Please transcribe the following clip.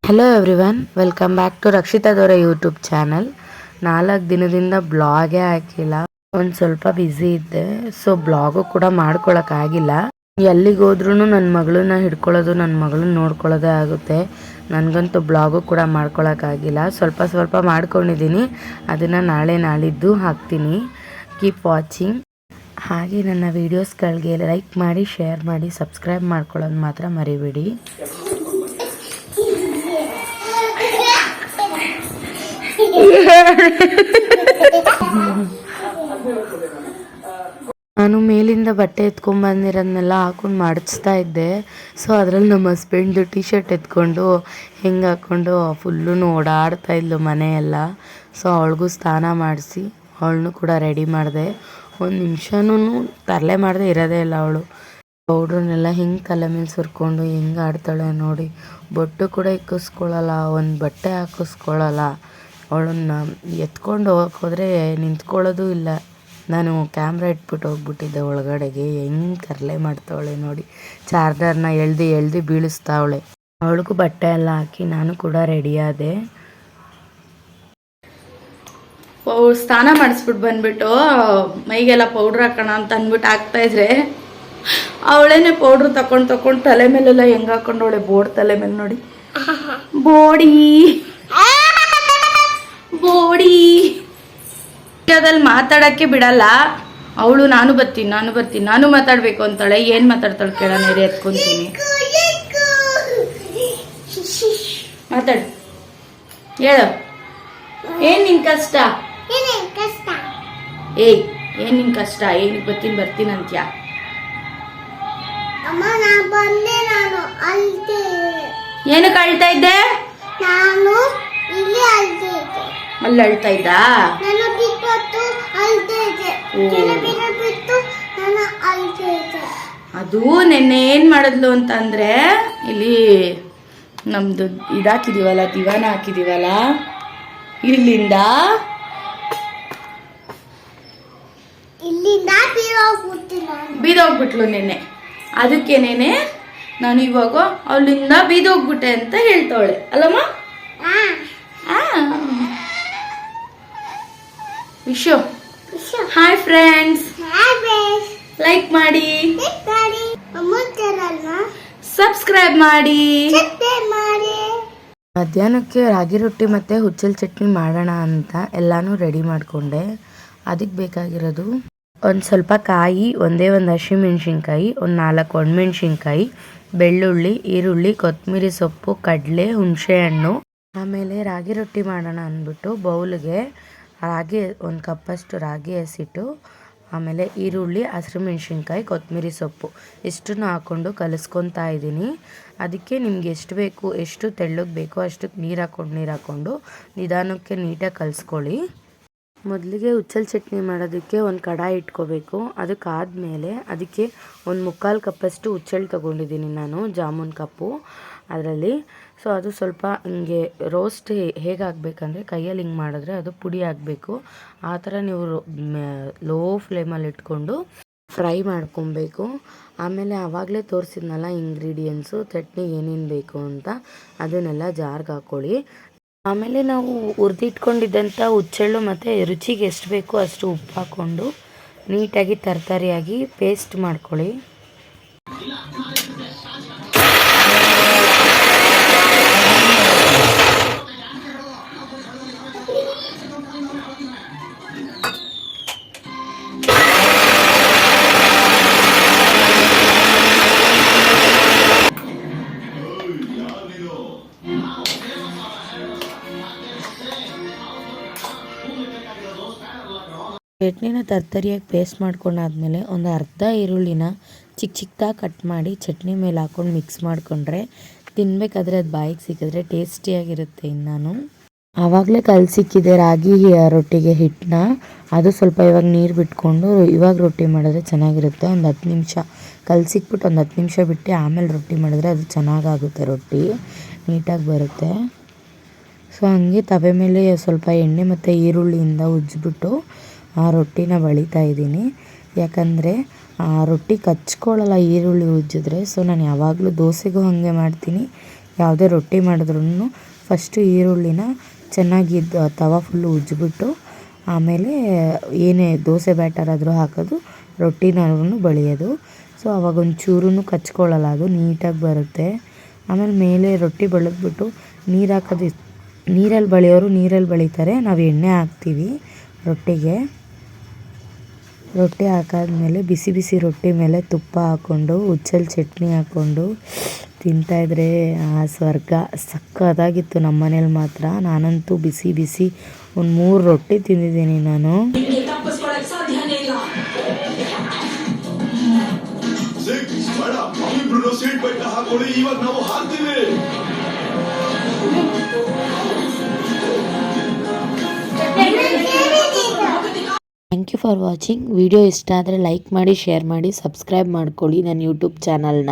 Hello everyone, welcome back to Rakshita Dore YouTube channel. 4 ದಿನದಿಂದ ಬ್ಲಾಗೇ ಹಾಕಿಲ್ಲ. ಒಂದು ಸ್ವಲ್ಪ ಬ್ಯುಸಿ ಇದ್ದೆ, ಸೊ ಬ್ಲಾಗು ಕೂಡ ಮಾಡ್ಕೊಳಕ್ಕಾಗಿಲ್ಲ. ಎಲ್ಲಿಗೆ ಹೋದ್ರೂ ನನ್ನ ಮಗಳನ್ನ ಹಿಡ್ಕೊಳ್ಳೋದು, ನನ್ನ ಮಗಳನ್ನ ನೋಡ್ಕೊಳ್ಳೋದೇ ಆಗುತ್ತೆ. ನನಗಂತೂ ಬ್ಲಾಗು ಕೂಡ ಮಾಡ್ಕೊಳಕ್ಕಾಗಿಲ್ಲ. ಸ್ವಲ್ಪ ಮಾಡ್ಕೊಂಡಿದ್ದೀನಿ, ಅದನ್ನು ನಾಳೆ ನಾಳಿದ್ದು ಹಾಕ್ತೀನಿ. Keep watching. ಹಾಗೆ ನನ್ನ ವೀಡಿಯೋಸ್ಗಳಿಗೆ ಲೈಕ್ ಮಾಡಿ, ಶೇರ್ ಮಾಡಿ, ಸಬ್ಸ್ಕ್ರೈಬ್ ಮಾಡ್ಕೊಳ್ಳೋದು ಮಾತ್ರ ಮರಿಬೇಡಿ. ನಾನು ಮೇಲಿಂದ ಬಟ್ಟೆ ಎತ್ಕೊಂಡ್ ಬಂದಿರೋದನ್ನೆಲ್ಲ ಹಾಕೊಂಡು ಮಾಡಿಸ್ತಾ ಇದ್ದೆ. ಸೊ ಅದರಲ್ಲಿ ನಮ್ಮ ಹಸ್ಬೆಂಡು ಟೀ ಶರ್ಟ್ ಎತ್ಕೊಂಡು ಹೆಂಗೆ ಹಾಕ್ಕೊಂಡು ಫುಲ್ಲು ಓಡಾಡ್ತಾ ಇದ್ಲು ಮನೆಯೆಲ್ಲ. ಸೊ ಅವಳಿಗೂ ಸ್ನಾನ ಮಾಡಿಸಿ ಅವಳನ್ನೂ ಕೂಡ ರೆಡಿ ಮಾಡಿದೆ. ಒಂದು ನಿಮಿಷನೂ ತರಲೆ ಮಾಡದೆ ಇರೋದೇ ಇಲ್ಲ ಅವಳು. ಪೌಡ್ರನ್ನೆಲ್ಲ ಹಿಂಗೆ ತಲೆ ಮೇಲೆ ಸುರ್ಕೊಂಡು ಹೆಂಗೆ ಆಡ್ತಾಳೆ ನೋಡಿ. ಬೊಟ್ಟು ಕೂಡ ಇಕ್ಕಿಸ್ಕೊಳ್ಳಲ್ಲ, ಒಂದು ಬಟ್ಟೆ ಹಾಕಿಸ್ಕೊಳ್ಳಲ್ಲ. ಅವಳನ್ನ ಎತ್ಕೊಂಡು ಹೋಗೋದ್ರೆ ನಿಂತ್ಕೊಳ್ಳೋದು ಇಲ್ಲ. ನಾನು ಕ್ಯಾಮ್ರಾ ಇಟ್ಬಿಟ್ಟು ಹೋಗ್ಬಿಟ್ಟಿದ್ದೆ ಒಳಗಡೆಗೆ. ಹೆಂಗೆ ತರಲೆ ಮಾಡ್ತಾವಳೆ ನೋಡಿ. ಚಾರ್ಜರ್ನ ಎಳ್ದು ಬೀಳಿಸ್ತಾವಳೆ. ಅವಳಿಗೂ ಬಟ್ಟೆ ಎಲ್ಲ ಹಾಕಿ ನಾನು ಕೂಡ ರೆಡಿಯಾದೆ. ಸ್ನಾನ ಮಾಡಿಸ್ಬಿಟ್ಟು ಬಂದ್ಬಿಟ್ಟು ಮೈಗೆಲ್ಲ ಪೌಡ್ರ್ ಹಾಕೋಣ ಅಂತ ಅಂದ್ಬಿಟ್ಟು ಹಾಕ್ತಾಯಿದ್ರೆ ಅವಳೇನೆ ಪೌಡ್ರ್ ತಕೊಂಡು ತಲೆ ಮೇಲೆಲ್ಲ ಹೆಂಗೆ ಹಾಕೊಂಡವಳೆ. ಬೋರ್ಡ್ ತಲೆ ಮೇಲೆ ನೋಡಿ, ಬೋಡಿ ಅದಲ್ಲಿ ಮಾತಾಡಕ್ಕೆ ಬಿಡಲ್ಲ ಅವಳು. ನಾನು ಬರ್ತೀನಿ ನಾನು ಮಾತಾಡ್ಬೇಕು ಅಂತಾಳೆ. ಏನ್ ಮಾತಾಡ್ತಾಳೆ ಕೇಳೋಣ, ನೀರು ಎತ್ಕೊಂತೀನಿ. ಮಾತಾಡು, ಹೇಳು. ಏನ್ ನಿನ್ ಕಷ್ಟ? ಏಯ್, ಏನ್ ನಿನ್ ಕಷ್ಟ? ಏನಕ್ಕೆ ಬರ್ತೀನಿ ಅಂತ್ಯಾ? ಏನಕ್ಕೆ ಅಳ್ತಾ ಇದ್ದೆ? ಅಲ್ಲಿ ಅಳ್ತಾ ಇದ್ದ? ಅದು ನೆನ್ನೆ ಏನ್ ಮಾಡಿದ್ಲು ಅಂತ ಅಂದ್ರೆ, ಇಲ್ಲಿ ನಮ್ದು ಇದಾಕಿದೀವಲ್ಲ, ದಿವಾನ ಹಾಕಿದೀವಲ್ಲ, ಇಲ್ಲಿಂದ ಬೀದೋಗ್ಬಿಟ್ಲು ನೆನ್ನೆ. ಅದಕ್ಕೇನೇನೆ ನಾನು ಇವಾಗ ಅವಳಿಂದ ಬೀದೋಗ್ಬಿಟ್ಟೆ ಅಂತ ಹೇಳ್ತಾವಳೆ ಅಲ್ಲಮ್ಮ. ವಿಶು, ಹಾಯ್ ಫ್ರೆಂಡ್ಸ್, ಲೈಕ್ ಮಾಡಿ, ಸಬ್ಸ್ಕ್ರೈಬ್ ಮಾಡಿ. ಮಧ್ಯಾಹ್ನಕ್ಕೆ ರಾಗಿ ರೊಟ್ಟಿ ಮತ್ತು ಹುಚ್ಚಲ್ ಚಟ್ನಿ ಮಾಡೋಣ ಅಂತ ಎಲ್ಲಾನು ರೆಡಿ ಮಾಡಿಕೊಂಡೆ. ಅದಕ್ಕೆ ಬೇಕಾಗಿರೋದು ಒಂದು ಸ್ವಲ್ಪ ಕಾಯಿ, ಒಂದೇ ಒಂದು ಹಸಿಮೆಣ್ಸಿನ್ಕಾಯಿ, ಒಂದು 4 ಒಣಮೆಣ್ಸಿನ್ಕಾಯಿ, ಬೆಳ್ಳುಳ್ಳಿ, ಈರುಳ್ಳಿ, ಕೊತ್ತಂಬರಿ ಸೊಪ್ಪು, ಕಡಲೆ, ಹುಣಸೆಹಣ್ಣು. ಆಮೇಲೆ ರಾಗಿ ರೊಟ್ಟಿ ಮಾಡೋಣ ಅಂದ್ಬಿಟ್ಟು ಬೌಲ್ಗೆ ರಾಗಿ, ಒಂದು ಕಪ್ಪಷ್ಟು ರಾಗಿ ಹಸಿಟ್ಟು, ಆಮೇಲೆ ಈರುಳ್ಳಿ, ಹಸಿರು ಮೆಣಸಿನ್ಕಾಯಿ, ಕೊತ್ತಂಬರಿ ಸೊಪ್ಪು ಇಷ್ಟನ್ನು ಹಾಕ್ಕೊಂಡು ಕಲಿಸ್ಕೊತಾ ಇದ್ದೀನಿ. ಅದಕ್ಕೆ ನಿಮ್ಗೆ ಎಷ್ಟು ಬೇಕು, ಎಷ್ಟು ತೆಳ್ಳಗೆ ಬೇಕೋ ಅಷ್ಟಕ್ಕೆ ನೀರು ಹಾಕ್ಕೊಂಡು ನಿಧಾನಕ್ಕೆ ನೀಟಾಗಿ ಕಲಿಸ್ಕೊಳ್ಳಿ. ಮೊದಲಿಗೆ ಹುಚ್ಚಲ್ ಚಟ್ನಿ ಮಾಡೋದಕ್ಕೆ ಒಂದು ಕಡಾಯಿ ಇಟ್ಕೋಬೇಕು. ಅದಕ್ಕಾದಮೇಲೆ ಅದಕ್ಕೆ ಒಂದು 3/4 ಕಪ್ಪಷ್ಟು ಹುಚ್ಚಲ್ ತೊಗೊಂಡಿದ್ದೀನಿ ನಾನು, ಜಾಮೂನ್ ಕಪ್ಪು ಅದರಲ್ಲಿ. ಸೊ ಅದು ಸ್ವಲ್ಪ ಹಿಂಗೆ ರೋಸ್ಟ್ ಹೇಗೆ ಆಗಬೇಕಂದ್ರೆ, ಕೈಯಲ್ಲಿ ಹಿಂಗೆ ಮಾಡಿದ್ರೆ ಅದು ಪುಡಿ ಆಗಬೇಕು. ಆ ಥರ ನೀವು ಲೋ ಫ್ಲೇಮಲ್ಲಿ ಇಟ್ಕೊಂಡು ಫ್ರೈ ಮಾಡ್ಕೊಬೇಕು. ಆಮೇಲೆ ಆವಾಗಲೇ ತೋರಿಸಿದ್ನಲ್ಲ ಇಂಗ್ರೀಡಿಯೆಂಟ್ಸು, ಚಟ್ನಿಗೆ ಏನೇನು ಬೇಕು ಅಂತ, ಅದನ್ನೆಲ್ಲ ಜಾರ್ಗೆ ಹಾಕ್ಕೊಳ್ಳಿ. ಆಮೇಲೆ ನಾವು ಹುರಿದಿಟ್ಕೊಂಡಿದ್ದಂಥ ಹುಚ್ಚೆಳ್ಳು ಮತ್ತು ರುಚಿಗೆ ಎಷ್ಟು ಬೇಕೋ ಅಷ್ಟು ಉಪ್ಪು ಹಾಕ್ಕೊಂಡು ನೀಟಾಗಿ ತರಕಾರಿಯಾಗಿ ಪೇಸ್ಟ್ ಮಾಡ್ಕೊಳ್ಳಿ. ಚಟ್ನಿನ ತರ್ತರಿಯಾಗಿ ಪೇಸ್ಟ್ ಮಾಡ್ಕೊಂಡಾದ್ಮೇಲೆ ಒಂದು ಅರ್ಧ ಈರುಳ್ಳಿನ ಚಿಕ್ಕದಾಗಿ ಕಟ್ ಮಾಡಿ ಚಟ್ನಿ ಮೇಲೆ ಹಾಕ್ಕೊಂಡು ಮಿಕ್ಸ್ ಮಾಡಿಕೊಂಡ್ರೆ ತಿನ್ನಬೇಕಾದ್ರೆ ಅದು ಬಾಯಿಗೆ ಸಿಕ್ಕಿದ್ರೆ ಟೇಸ್ಟಿಯಾಗಿರುತ್ತೆ. ಇನ್ನೂ ಆವಾಗಲೇ ಕಲಸಿಕ್ಕಿದೆ ರಾಗಿ ರೊಟ್ಟಿಗೆ ಹಿಟ್ಟನ್ನ, ಅದು ಸ್ವಲ್ಪ ಇವಾಗ ನೀರು ಬಿಟ್ಕೊಂಡು ಇವಾಗ ರೊಟ್ಟಿ ಮಾಡಿದ್ರೆ ಚೆನ್ನಾಗಿರುತ್ತೆ. ಒಂದು 10 ನಿಮಿಷ ಕಲಸಿಕ್ಬಿಟ್ಟು ಒಂದು 10 ನಿಮಿಷ ಬಿಟ್ಟು ಆಮೇಲೆ ರೊಟ್ಟಿ ಮಾಡಿದ್ರೆ ಅದು ಚೆನ್ನಾಗಾಗುತ್ತೆ, ರೊಟ್ಟಿ ನೀಟಾಗಿ ಬರುತ್ತೆ. ಸೊ ಹಂಗೆ ತವೆ ಮೇಲೆ ಸ್ವಲ್ಪ ಎಣ್ಣೆ ಮತ್ತು ಈರುಳ್ಳಿಯಿಂದ ಉಜ್ಜಿಬಿಟ್ಟು ಆ ರೊಟ್ಟಿನ ಬಳಿತಾ ಇದ್ದೀನಿ. ಯಾಕಂದರೆ ರೊಟ್ಟಿ ಕಚ್ಕೊಳ್ಳಲ್ಲ ಈರುಳ್ಳಿ ಉಜ್ಜಿದ್ರೆ. ಸೊ ನಾನು ಯಾವಾಗಲೂ ದೋಸೆಗೂ ಹಾಗೆ ಮಾಡ್ತೀನಿ. ಯಾವುದೇ ರೊಟ್ಟಿ ಮಾಡಿದ್ರೂ ಫಸ್ಟು ಈರುಳ್ಳಿನ ಚೆನ್ನಾಗಿ ತವ ಫುಲ್ಲು ಉಜ್ಜಿಬಿಟ್ಟು ಆಮೇಲೆ ಏನೇ ದೋಸೆ ಬ್ಯಾಟರ್ ಆದರೂ ಹಾಕೋದು, ರೊಟ್ಟಿನೂ ಬಳಿಯೋದು. ಸೊ ಅವಾಗ ಒಂಚೂರೂ ಕಚ್ಕೊಳ್ಳಲ್ಲ, ಅದು ನೀಟಾಗಿ ಬರುತ್ತೆ. ಆಮೇಲೆ ಮೇಲೆ ರೊಟ್ಟಿ ಬೆಳೆದ್ಬಿಟ್ಟು ನೀರು ಹಾಕೋದು, ನೀರಲ್ಲಿ ಬಳಿಯೋರು ನೀರಲ್ಲಿ ಬಳಿತಾರೆ, ನಾವು ಎಣ್ಣೆ ಹಾಕ್ತೀವಿ ರೊಟ್ಟಿಗೆ. ರೊಟ್ಟಿ ಹಾಕಾದ್ಮೇಲೆ ಬಿಸಿ ಬಿಸಿ ರೊಟ್ಟಿ ಮೇಲೆ ತುಪ್ಪ ಹಾಕ್ಕೊಂಡು ಹುಚ್ಚಲ್ ಚಟ್ನಿ ಹಾಕ್ಕೊಂಡು ತಿಂತಾಯಿದ್ರೆ ಸ್ವರ್ಗ. ಸಕ್ಕತ್ತಾಗಿತ್ತು ನಮ್ಮ ಮನೇಲಿ ಮಾತ್ರ. ನಾನಂತೂ ಬಿಸಿ ಬಿಸಿ ಒಂದು 3 ರೊಟ್ಟಿ ತಿಂದಿದ್ದೀನಿ ನಾನು. Thank you for watching. Video ಇಷ್ಟ ಆದರೆ ಲೈಕ್ ಮಾಡಿ, ಶೇರ್ ಮಾಡಿ, ಸಬ್ಸ್ಕ್ರೈಬ್ ಮಾಡ್ಕೊಳ್ಳಿ ನನ್ನ ಯೂಟ್ಯೂಬ್ ಚಾನಲ್ನ.